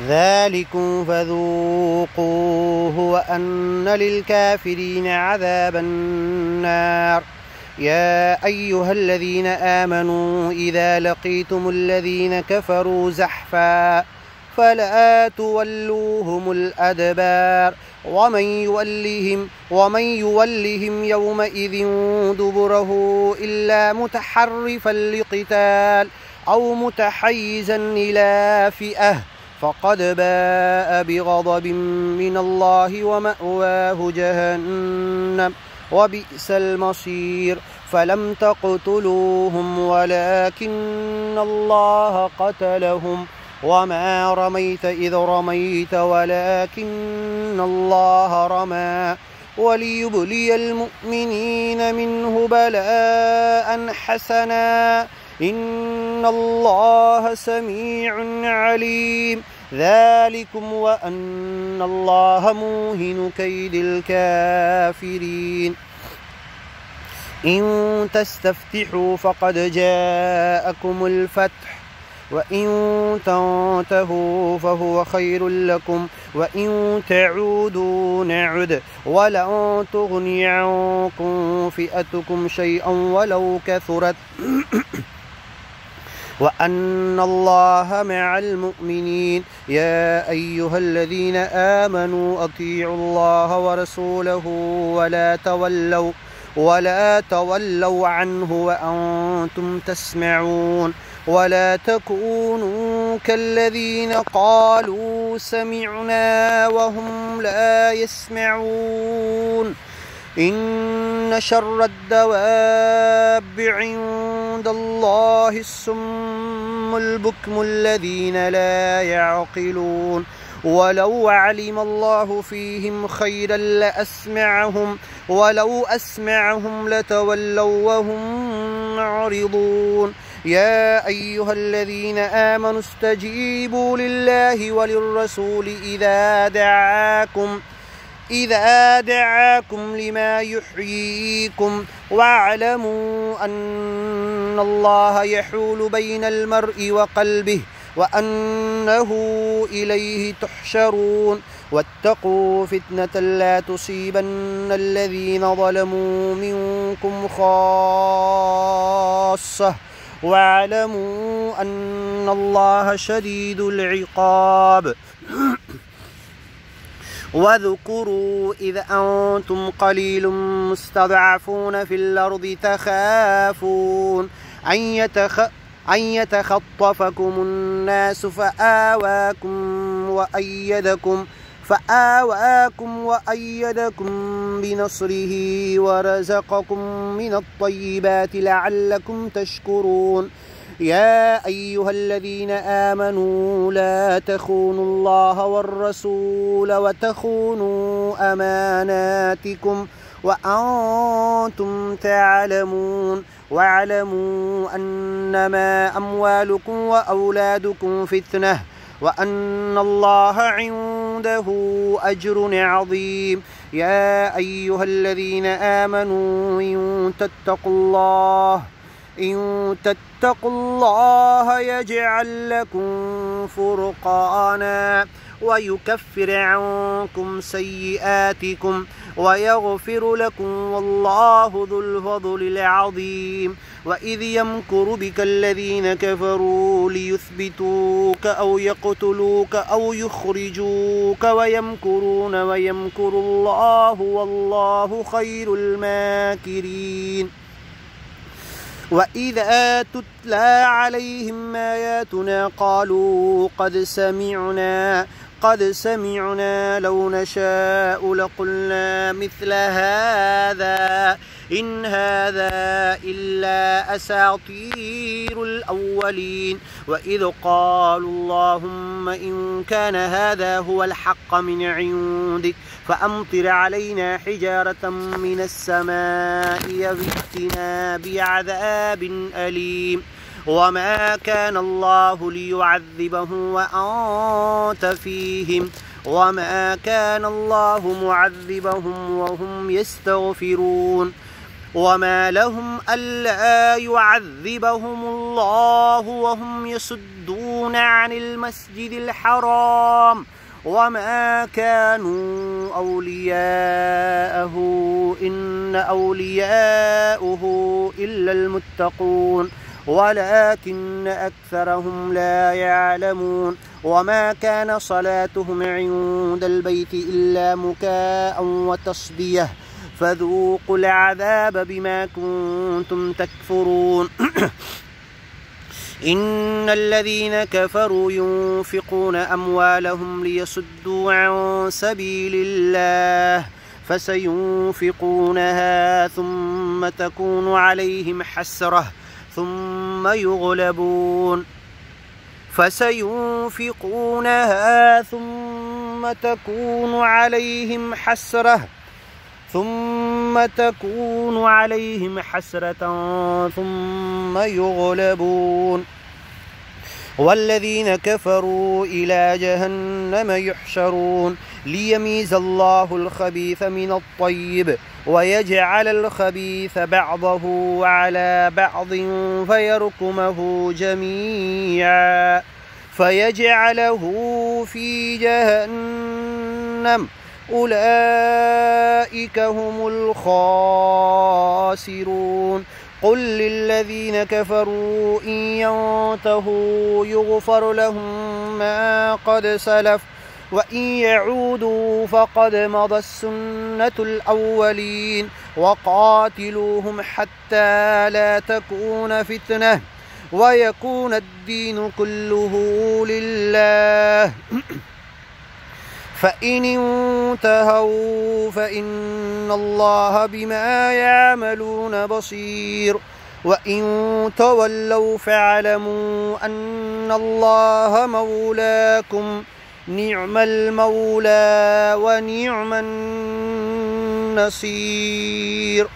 ذلكم فذوقوه وأن للكافرين عذاب النار. يا أيها الذين آمنوا إذا لقيتم الذين كفروا زحفا فلا تولوهم الأدبار ومن يولهم يومئذ دبره إلا متحرفا لقتال أو متحيزا إلى فئة فقد باء بغضب من الله ومأواه جهنم وبئس المصير. فلم تقتلوهم ولكن الله قتلهم وما رميت إذ رميت ولكن الله رمى وليبلي المؤمنين منه بلاء حسنا إن الله سميع عليم. ذلكم وأن الله موهن كيد الكافرين. إن تستفتحوا فقد جاءكم الفتح وإن تنتهوا فهو خير لكم وإن تعودوا نعد ولن تغني عنكم فئتكم شيئا ولو كثرت وأن الله مع المؤمنين. يا أيها الذين آمنوا أطيعوا الله ورسوله ولا تولوا عنه وأنتم تسمعون. ولا تكونوا كالذين قالوا سمعنا وهم لا يسمعون. إن شر الدواب عند الله الصم البكم الذين لا يعقلون. ولو علم الله فيهم خيرا لأسمعهم ولو أسمعهم لتولوا وهم معرضون. يا أيها الذين آمنوا استجيبوا لله وللرسول إذا دعاكم لما يحييكم واعلموا أن الله يحول بين المرء وقلبه وأنه إليه تحشرون. واتقوا فتنة لا تصيبن الذين ظلموا منكم خاصة واعلموا أن الله شديد العقاب. واذكروا إذ أنتم قليل مستضعفون في الأرض تخافون أن يتخطفكم الناس فآواكم وأيدكم بنصره ورزقكم من الطيبات لعلكم تشكرون. يا أيها الذين آمنوا لا تخونوا الله والرسول وتخونوا أماناتكم وأنتم تعلمون. واعلموا أنما أموالكم وأولادكم فتنة وأن الله عنده أجر عظيم. يا أيها الذين آمنوا إن تتقوا الله يجعل لكم فرقانا ويكفر عنكم سيئاتكم ويغفر لكم والله ذو الفضل العظيم. وإذ يمكر بك الذين كفروا ليثبتوك أو يقتلوك أو يخرجوك ويمكرون ويمكر الله والله خير الماكرين. وإذا تتلى عليهم آياتنا قالوا قد سمعنا لو نشاء لقلنا مثل هذا إن هذا إلا أساطير الأولين. وإذ قالوا اللهم إن كان هذا هو الحق من عندك فأمطر علينا حجارة من السماء أو ائتنا بعذاب أليم. وما كان الله ليعذبهم وأنت فيهم وما كان الله معذبهم وهم يستغفرون. وما لهم ألا يعذبهم الله وهم يصدون عن المسجد الحرام وما كانوا أولياءه إن أولياءه إلا المتقون ولكن أكثرهم لا يعلمون وما كان صلاتهم عند البيت إلا مكاء وتصدية فذوقوا العذاب بما كنتم تكفرون إن الذين كفروا ينفقون أموالهم ليصدوا عن سبيل الله فسينفقونها ثم تكون عليهم حسرة ثم يغلبون فسينفقونها ثم تكون عليهم حسرة ثم يغلبون والذين كفروا إلى جهنم يحشرون ليميز الله الخبيث من الطيب ويجعل الخبيث بعضه على بعض فيركمه جميعا فيجعله في جهنم أولئك هم الخاسرون قل للذين كفروا إن ينتهوا يغفر لهم ما قد سلف وإن يعودوا فقد مضت السنة الأولين وقاتلوهم حتى لا تكون فتنة ويكون الدين كله لله فإن انتهوا فإن الله بما يعملون بصير وإن تولوا فاعلموا أن الله مولاكم نعم المولى ونعم النصير.